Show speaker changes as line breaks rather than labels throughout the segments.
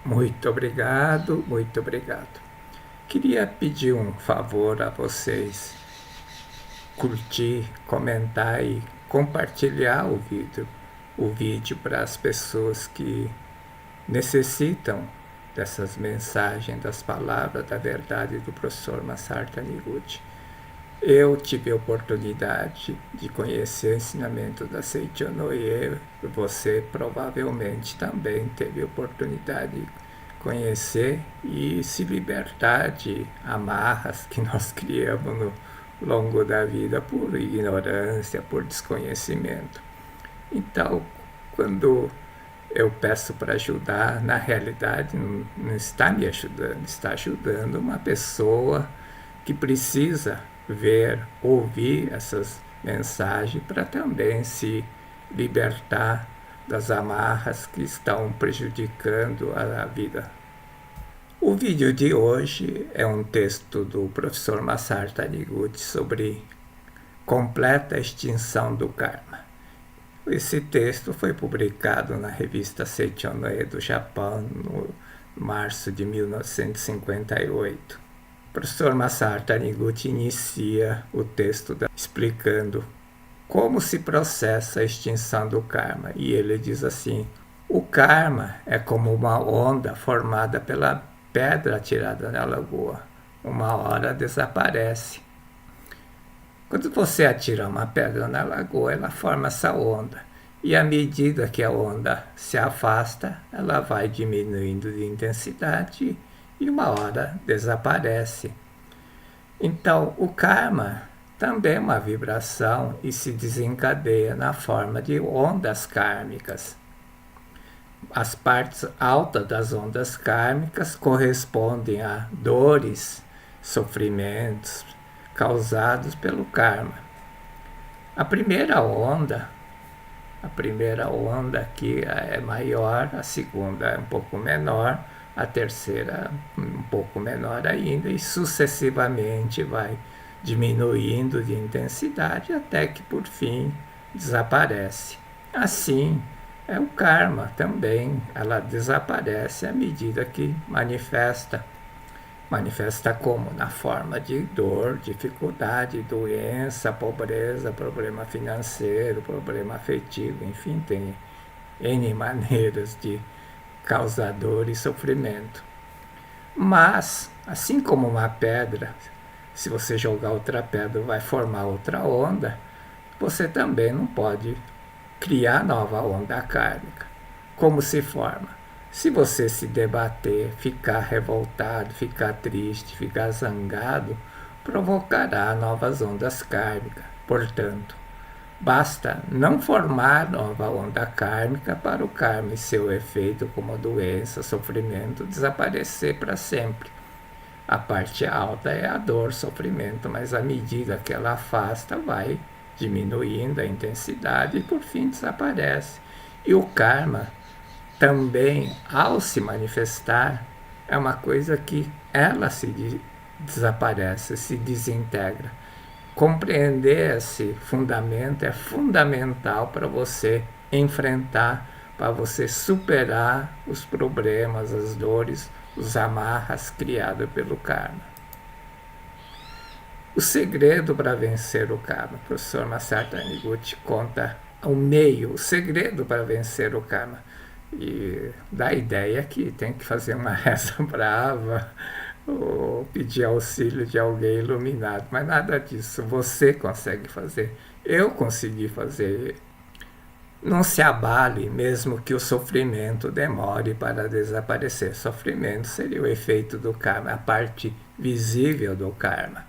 Muito obrigado, muito obrigado. Queria pedir um favor a vocês: curtir, comentar e compartilhar o vídeo para as pessoas que necessitam dessas mensagens, das palavras da verdade do professor Masaru Taniguchi. Eu tive a oportunidade de conhecer o ensinamento da Seiichi Onoye. Você provavelmente também teve a oportunidade de conhecer e se libertar de amarras que nós criamos no longo da vida por ignorância, por desconhecimento. Então, quando eu peço para ajudar, na realidade não está me ajudando, está ajudando uma pessoa que precisa ver, ouvir essas mensagens para também se libertar das amarras que estão prejudicando a vida. O vídeo de hoje é um texto do professor Masaru Taniguchi sobre completa extinção do karma. Esse texto foi publicado na revista Seiichi Onoye do Japão no março de 1958. O professor Masaru Taniguchi inicia o texto explicando como se processa a extinção do karma. E ele diz assim: o karma é como uma onda formada pela pedra atirada na lagoa. Uma hora desaparece. Quando você atira uma pedra na lagoa, ela forma essa onda. E à medida que a onda se afasta, ela vai diminuindo de intensidade e uma hora desaparece. Então, o karma também é uma vibração e se desencadeia na forma de ondas kármicas. As partes altas das ondas kármicas correspondem a dores, sofrimentos causados pelo karma. A primeira onda aqui é maior, a segunda é um pouco menor, a terceira um pouco menor ainda, e sucessivamente vai diminuindo de intensidade até que por fim desaparece. Assim é o karma também, ela desaparece à medida que manifesta como? Na forma de dor, dificuldade, doença, pobreza, problema financeiro, problema afetivo, enfim, tem N maneiras de causar dor e sofrimento. Mas, assim como uma pedra, se você jogar outra pedra vai formar outra onda, você também não pode criar nova onda kármica. Como se forma? Se você se debater, ficar revoltado, ficar triste, ficar zangado, provocará novas ondas kármicas. Portanto, basta não formar nova onda kármica para o karma e seu efeito, como doença, sofrimento, desaparecer para sempre. A parte alta é a dor, sofrimento, mas à medida que ela afasta, vai diminuindo a intensidade e por fim desaparece. E o karma também, ao se manifestar, é uma coisa que ela se desaparece, se desintegra. Compreender esse fundamento é fundamental para você enfrentar, para você superar os problemas, as dores, os amarras criados pelo karma. O segredo para vencer o karma, o professor Masaru Taniguchi conta o segredo para vencer o karma. E dá a ideia que tem que fazer uma reza brava ou pedir auxílio de alguém iluminado, mas nada disso, você consegue fazer, eu consegui fazer. Não se abale, mesmo que o sofrimento demore para desaparecer. Sofrimento seria o efeito do karma, a parte visível do karma.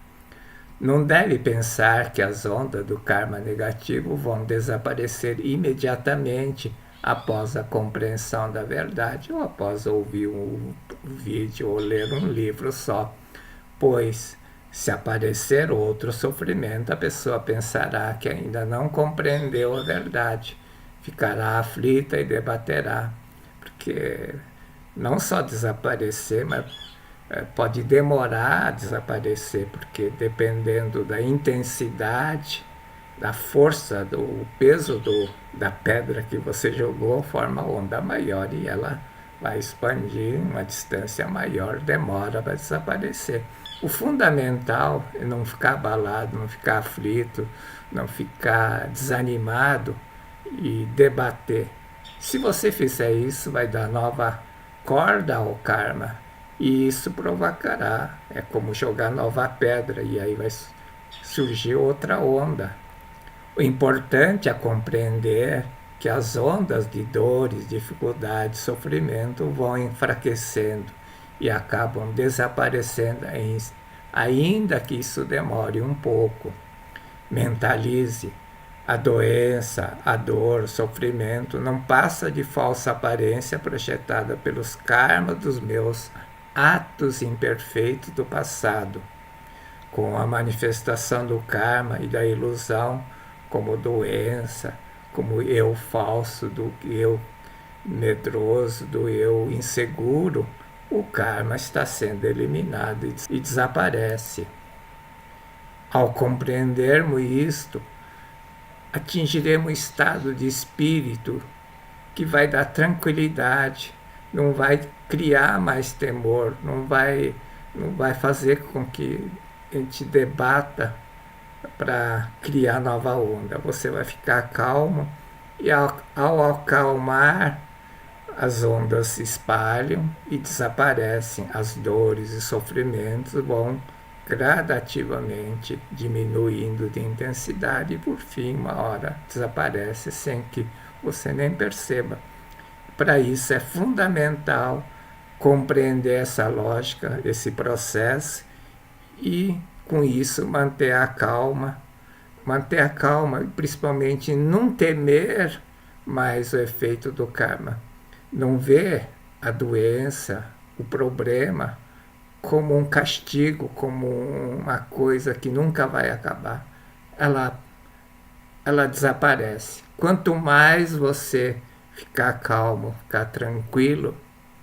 Não deve pensar que as ondas do karma negativo vão desaparecer imediatamente após a compreensão da verdade ou após ouvir um vídeo ou ler um livro só, pois se aparecer outro sofrimento, a pessoa pensará que ainda não compreendeu a verdade, ficará aflita e debaterá, porque não só desaparecer, mas pode demorar a desaparecer, porque dependendo da intensidade, da força, do peso da pedra que você jogou, forma onda maior e ela vai expandir uma distância maior, demora para desaparecer. O fundamental é não ficar abalado, não ficar aflito, não ficar desanimado e debater. Se você fizer isso, vai dar nova corda ao karma e isso provocará, é como jogar nova pedra e aí vai surgir outra onda. O importante é compreender que as ondas de dores, dificuldades, sofrimento vão enfraquecendo e acabam desaparecendo, ainda que isso demore um pouco. Mentalize. A doença, a dor, o sofrimento não passa de falsa aparência projetada pelos karmas dos meus atos imperfeitos do passado. Com a manifestação do karma e da ilusão como doença, como eu falso, do eu medroso, do eu inseguro, o karma está sendo eliminado e desaparece. Ao compreendermos isto, atingiremos um estado de espírito que vai dar tranquilidade, não vai criar mais temor, não vai fazer com que a gente debata para criar nova onda. Você vai ficar calmo e ao acalmar, as ondas se espalham e desaparecem. As dores e sofrimentos vão gradativamente diminuindo de intensidade e por fim, uma hora, desaparece sem que você nem perceba. Para isso é fundamental compreender essa lógica, esse processo e com isso manter a calma e principalmente não temer mais o efeito do karma. Não ver a doença, o problema, como um castigo, como uma coisa que nunca vai acabar. Ela desaparece. Quanto mais você ficar calmo, ficar tranquilo,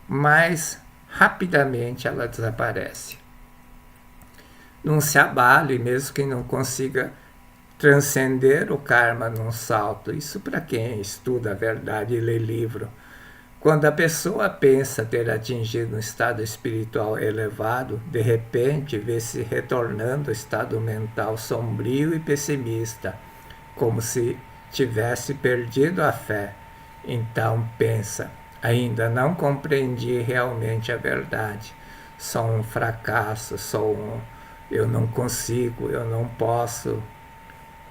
mais rapidamente ela desaparece. Não se abale, mesmo que não consiga transcender o karma num salto. Isso para quem estuda a verdade e lê livro. Quando a pessoa pensa ter atingido um estado espiritual elevado, de repente vê-se retornando ao estado mental sombrio e pessimista, como se tivesse perdido a fé. Então pensa, ainda não compreendi realmente a verdade. Sou um fracasso, eu não consigo, eu não posso.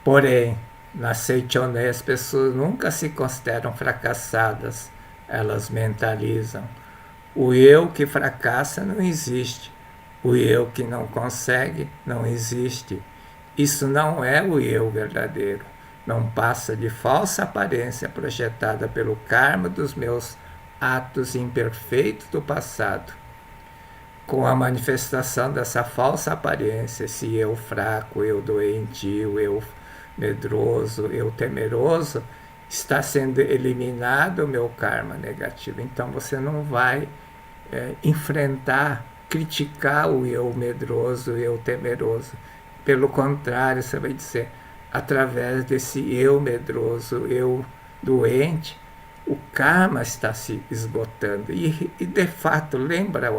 Porém, na Seichoné as pessoas nunca se consideram fracassadas. Elas mentalizam. O eu que fracassa não existe. O eu que não consegue não existe. Isso não é o eu verdadeiro. Não passa de falsa aparência projetada pelo karma dos meus atos imperfeitos do passado. Com a manifestação dessa falsa aparência, esse eu fraco, eu doentio, eu medroso, eu temeroso, está sendo eliminado o meu karma negativo. Então você não vai enfrentar, criticar o eu medroso, o eu temeroso. Pelo contrário, você vai dizer, através desse eu medroso, eu doente, o karma está se esgotando. E de fato, lembra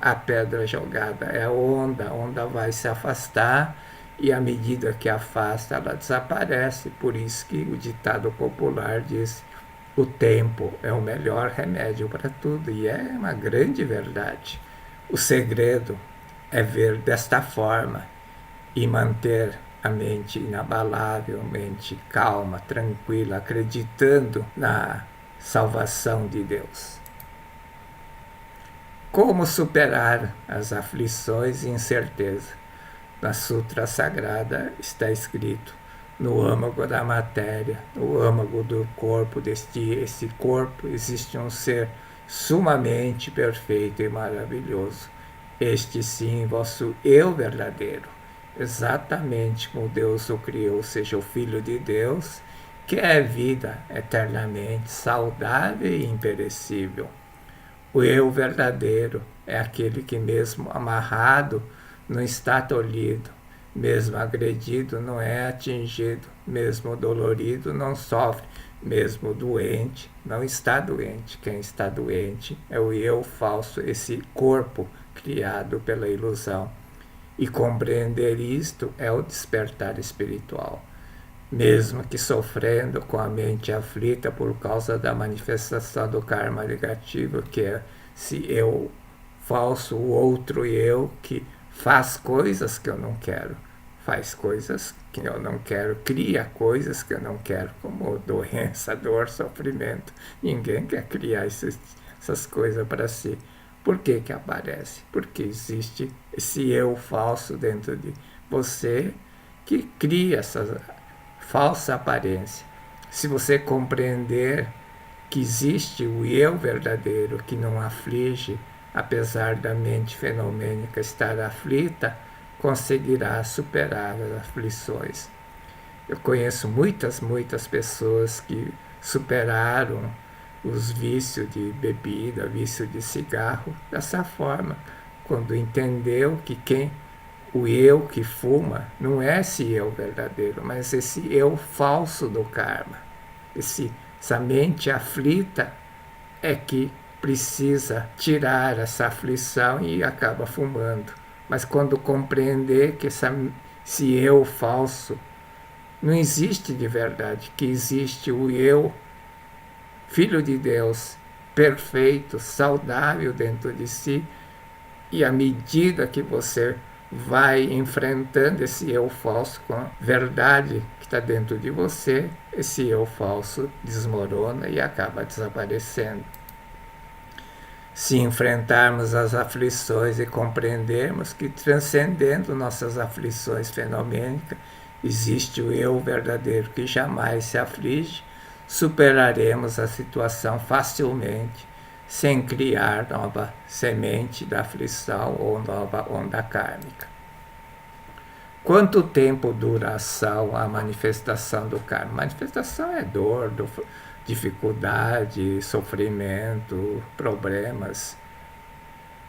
a pedra jogada, é a onda vai se afastar e à medida que afasta, ela desaparece. Por isso que o ditado popular diz: o tempo é o melhor remédio para tudo, e é uma grande verdade. O segredo é ver desta forma e manter a mente inabalável, mente calma, tranquila, acreditando na salvação de Deus. Como superar as aflições e incerteza? Na Sutra Sagrada está escrito: no âmago da matéria, no âmago do corpo, esse corpo, existe um ser sumamente perfeito e maravilhoso. Este sim, vosso eu verdadeiro, exatamente como Deus o criou, seja o Filho de Deus, que é vida eternamente saudável e imperecível. O eu verdadeiro é aquele que, mesmo amarrado, não está tolhido, mesmo agredido, não é atingido, mesmo dolorido, não sofre, mesmo doente, não está doente. Quem está doente é o eu falso, esse corpo criado pela ilusão. E compreender isto é o despertar espiritual. Mesmo que sofrendo com a mente aflita por causa da manifestação do karma negativo, que é esse eu falso, o outro eu que faz coisas que eu não quero, faz coisas que eu não quero, cria coisas que eu não quero, como doença, dor, sofrimento. Ninguém quer criar essas coisas para si. Por que que aparece? Porque existe esse eu falso dentro de você que cria essa falsa aparência. Se você compreender que existe o eu verdadeiro que não aflige, apesar da mente fenomênica estar aflita, conseguirá superar as aflições. Eu conheço muitas pessoas que superaram os vícios de bebida, vício de cigarro, dessa forma, quando entendeu que o eu que fuma não é esse eu verdadeiro, mas esse eu falso do karma. Essa mente aflita é que precisa tirar essa aflição e acaba fumando. Mas quando compreender que esse eu falso não existe de verdade, que existe o eu, Filho de Deus, perfeito, saudável dentro de si, e à medida que você vai enfrentando esse eu falso com a verdade que está dentro de você, esse eu falso desmorona e acaba desaparecendo. Se enfrentarmos as aflições e compreendermos que, transcendendo nossas aflições fenomênicas, existe o eu verdadeiro que jamais se aflige, superaremos a situação facilmente, sem criar nova semente da aflição ou nova onda kármica. Quanto tempo dura a ação, a manifestação do karma? Manifestação é dor, dificuldade, sofrimento, problemas.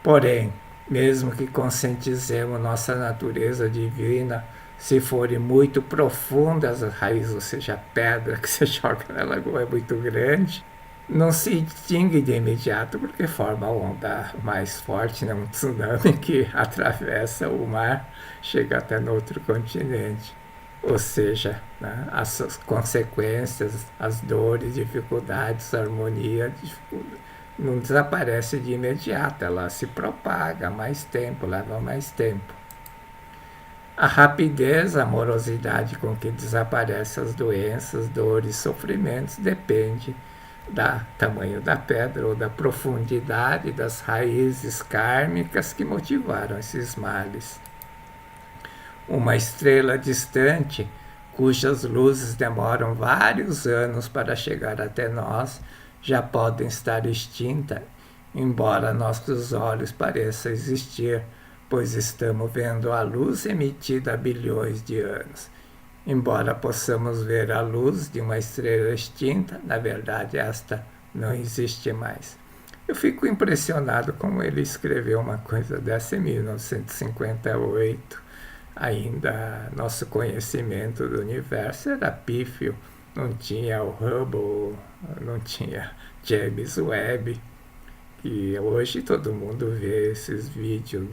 Porém, mesmo que conscientizemos nossa natureza divina, se forem muito profundas as raízes, ou seja, a pedra que você joga na lagoa é muito grande, não se extingue de imediato porque forma a onda mais forte, né? Um tsunami que atravessa o mar, chega até no outro continente. Ou seja, né, as consequências, as dores, dificuldades, harmonia, não desaparece de imediato, ela se propaga mais tempo, leva mais tempo. A rapidez, a amorosidade com que desaparecem as doenças, dores, sofrimentos depende do tamanho da pedra ou da profundidade das raízes kármicas que motivaram esses males. Uma estrela distante, cujas luzes demoram vários anos para chegar até nós, já podem estar extinta, embora nossos olhos pareçam existir, pois estamos vendo a luz emitida há bilhões de anos. Embora possamos ver a luz de uma estrela extinta, na verdade esta não existe mais. Eu fico impressionado como ele escreveu uma coisa dessa em 1958. Ainda nosso conhecimento do universo era pífio, não tinha o Hubble, não tinha James Webb, e hoje todo mundo vê esses vídeos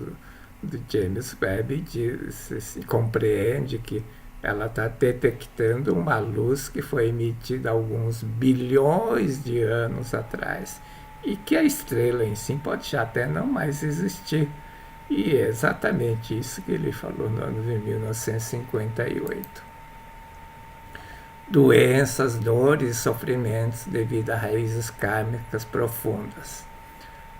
do James Webb e se compreende que ela está detectando uma luz que foi emitida alguns bilhões de anos atrás e que a estrela em si pode já até não mais existir. E é exatamente isso que ele falou no ano de 1958. Doenças, dores e sofrimentos devido a raízes kármicas profundas.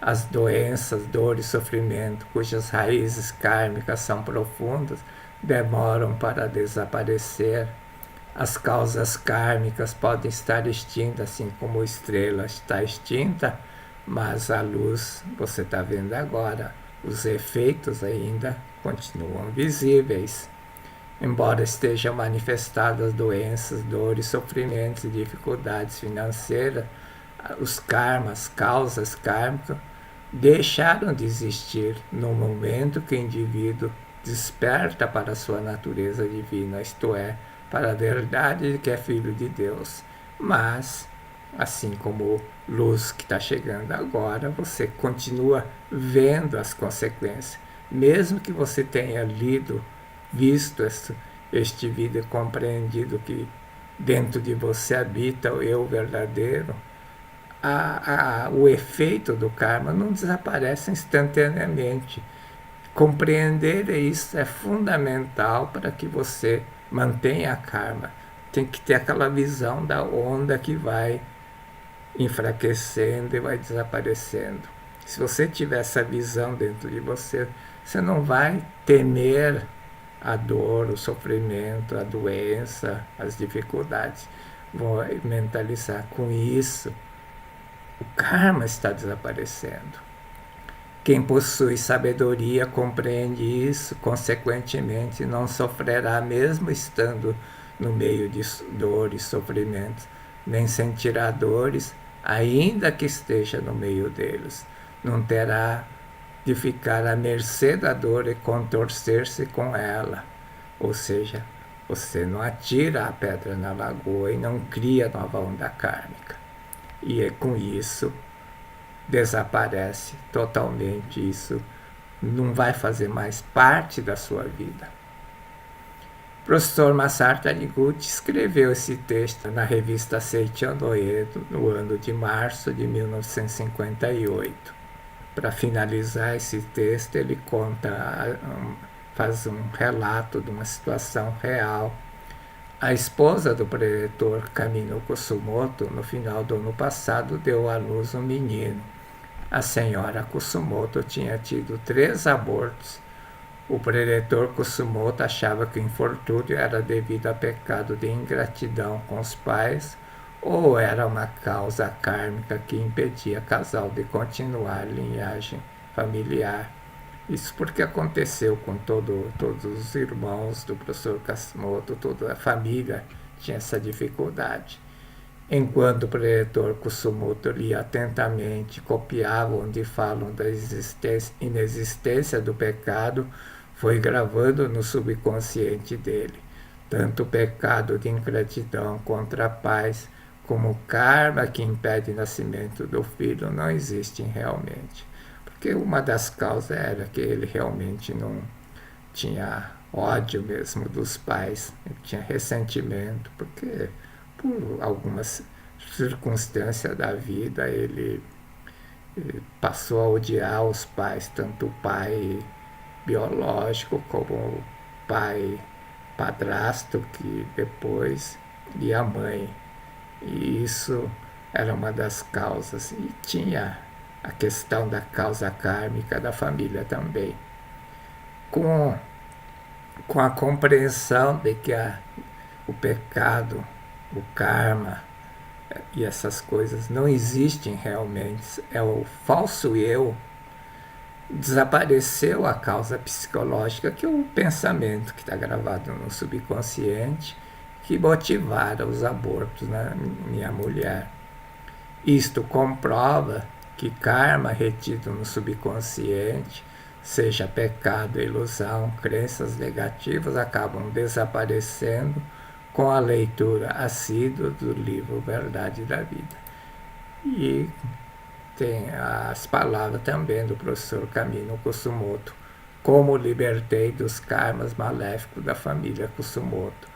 As doenças, dores e sofrimento cujas raízes kármicas são profundas demoram para desaparecer. As causas kármicas podem estar extintas, assim como a estrela está extinta, mas a luz, você está vendo agora, os efeitos ainda continuam visíveis. Embora estejam manifestadas doenças, dores, sofrimentos e dificuldades financeiras, os karmas, causas kármicas, deixaram de existir no momento que o indivíduo desperta para a sua natureza divina, isto é, para a verdade de que é filho de Deus. mas, assim como luz que está chegando agora, você continua vendo as consequências. Mesmo que você tenha lido, visto este vídeo e compreendido que dentro de você habita o eu verdadeiro, o efeito do karma não desaparece instantaneamente. Compreender isso é fundamental para que você mantenha a karma. Tem que ter aquela visão da onda que vai enfraquecendo e vai desaparecendo. Se você tiver essa visão dentro de você, você não vai temer a dor, o sofrimento, a doença, as dificuldades. Vai mentalizar com isso. O karma está desaparecendo. Quem possui sabedoria compreende isso, consequentemente não sofrerá mesmo estando no meio de dor e sofrimentos, nem sentirá dores, ainda que esteja no meio deles. Não terá de ficar à mercê da dor e contorcer-se com ela. Ou seja, você não atira a pedra na lagoa e não cria nova onda kármica. E com isso desaparece totalmente isso, não vai fazer mais parte da sua vida. O professor Masaru Taniguchi escreveu esse texto na revista Seiichi Doedo no ano de março de 1958. Para finalizar esse texto, ele faz um relato de uma situação real. A esposa do preletor Kamino Kusumoto, no final do ano passado, deu à luz um menino. A senhora Kusumoto tinha tido 3 abortos. O preletor Kusumoto achava que o infortúnio era devido a pecado de ingratidão com os pais ou era uma causa kármica que impedia o casal de continuar a linhagem familiar. Isso porque aconteceu com todos os irmãos do professor Kusumoto, toda a família tinha essa dificuldade. Enquanto o preletor Kusumoto lia atentamente, copiava onde falam da inexistência do pecado, foi gravando no subconsciente dele. Tanto o pecado de ingratidão contra pais, como o karma que impede o nascimento do filho não existem realmente. Porque uma das causas era que ele realmente não tinha ódio mesmo dos pais, ele tinha ressentimento, porque por algumas circunstâncias da vida ele passou a odiar os pais, tanto o pai biológico como o pai padrasto, que depois, e a mãe. E isso era uma das causas. E tinha a questão da causa kármica da família também. Com a compreensão de que o pecado, o karma e essas coisas não existem realmente, é o falso eu, desapareceu a causa psicológica, que é o pensamento que está gravado no subconsciente, que motivara os abortos na minha mulher. Isto comprova que karma retido no subconsciente, seja pecado, ilusão, crenças negativas, acabam desaparecendo com a leitura assídua do livro Verdade da Vida. E tem as palavras também do professor Kamino Kusumoto, como libertei dos karmas maléficos da família Kusumoto.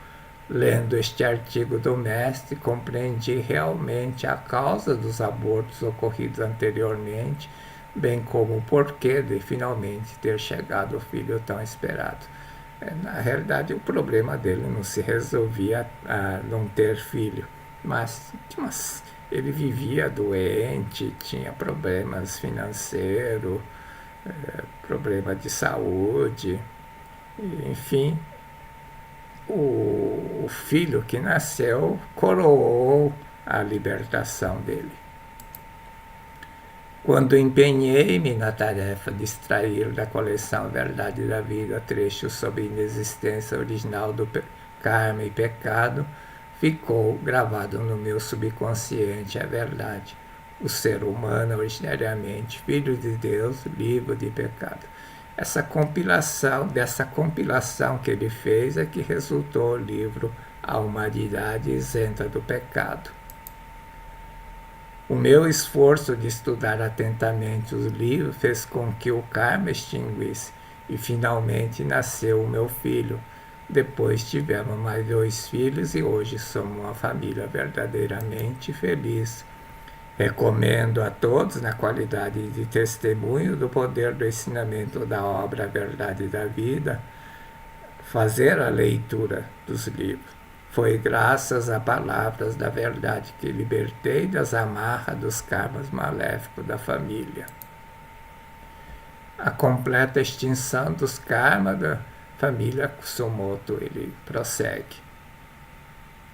Lendo este artigo do mestre, compreendi realmente a causa dos abortos ocorridos anteriormente, bem como o porquê de finalmente ter chegado o filho tão esperado. Na realidade, o problema dele não se resolvia a não ter filho, mas ele vivia doente, tinha problemas financeiros, problema de saúde, enfim. O filho que nasceu coroou a libertação dele. Quando empenhei-me na tarefa de extrair da coleção Verdade da Vida trechos sobre a inexistência original do karma e pecado, ficou gravado no meu subconsciente a verdade. O ser humano é originariamente filho de Deus, livre de pecado. Dessa compilação que ele fez é que resultou o livro A Humanidade Isenta do Pecado. O meu esforço de estudar atentamente os livros fez com que o karma extinguisse e finalmente nasceu o meu filho. Depois tivemos mais 2 filhos e hoje somos uma família verdadeiramente feliz. Recomendo a todos, na qualidade de testemunho do poder do ensinamento da obra A Verdade da Vida, fazer a leitura dos livros. Foi graças a palavras da verdade que libertei das amarras dos karmas maléficos da família. A completa extinção dos karmas da família Kusumoto, ele prossegue.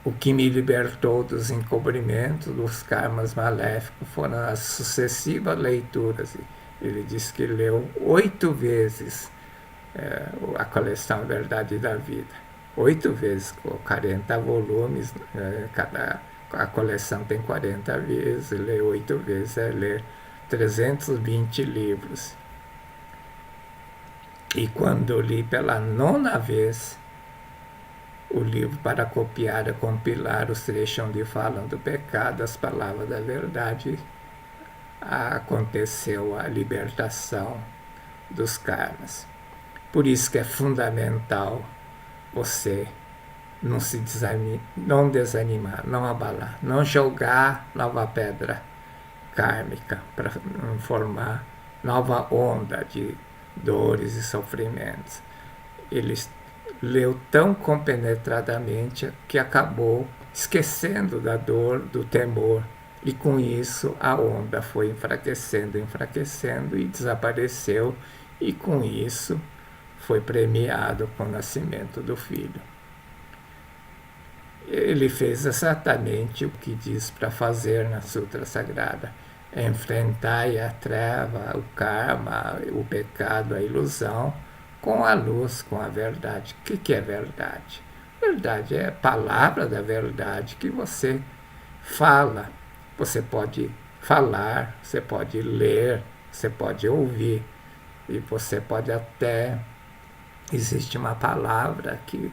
O que me libertou dos encobrimentos dos karmas maléficos foram as sucessivas leituras. Ele diz que leu 8 vezes a coleção Verdade da Vida. 8 vezes, com 40 volumes, a coleção tem 40 vezes, ler 8 vezes é ler 320 livros. E quando li pela 9ª vez o livro para copiar e compilar os trechos onde falam do pecado, as palavras da verdade, aconteceu a libertação dos karmas. Por isso que é fundamental você não desanimar, não abalar, não jogar nova pedra kármica para formar nova onda de dores e sofrimentos. Ele leu tão compenetradamente que acabou esquecendo da dor, do temor, e com isso a onda foi enfraquecendo e desapareceu, e com isso foi premiado com o nascimento do filho. Ele fez exatamente o que diz para fazer na Sutra Sagrada: enfrentar a treva, o karma, o pecado, a ilusão, com a luz, com a verdade. O que é verdade? Verdade é a palavra da verdade que você fala. Você pode falar, você pode ler, você pode ouvir, e você pode até... Existe uma palavra que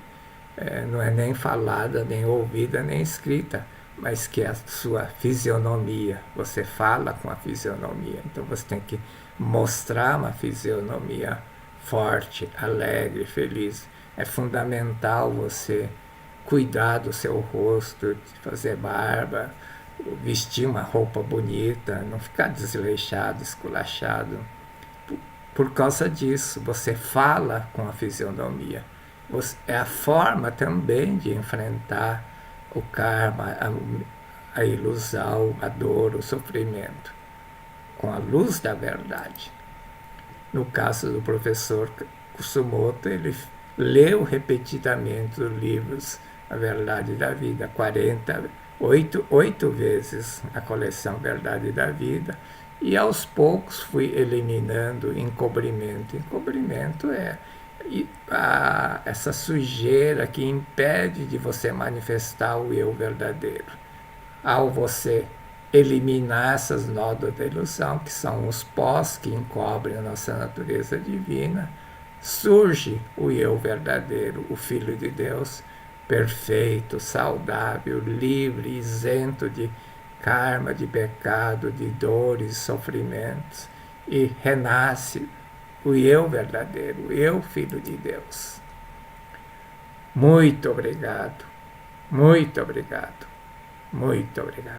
não é nem falada, nem ouvida, nem escrita, mas que é a sua fisionomia. Você fala com a fisionomia, então você tem que mostrar uma fisionomia forte, alegre, feliz. É fundamental você cuidar do seu rosto, fazer barba, vestir uma roupa bonita, não ficar desleixado, esculachado. Por causa disso, você fala com a fisionomia. É a forma também de enfrentar o karma, a ilusão, a dor, o sofrimento, com a luz da verdade. No caso do professor Kusumoto, ele leu repetidamente os livros A Verdade da Vida, 8 vezes a coleção Verdade da Vida, e aos poucos fui eliminando encobrimento. Encobrimento é essa sujeira que impede de você manifestar o eu verdadeiro. Ao você eliminar essas nódoas da ilusão, que são os pós que encobrem a nossa natureza divina, surge o eu verdadeiro, o Filho de Deus, perfeito, saudável, livre, isento de karma, de pecado, de dores, sofrimentos, e renasce o eu verdadeiro, o eu Filho de Deus. Muito obrigado, muito obrigado, muito obrigado.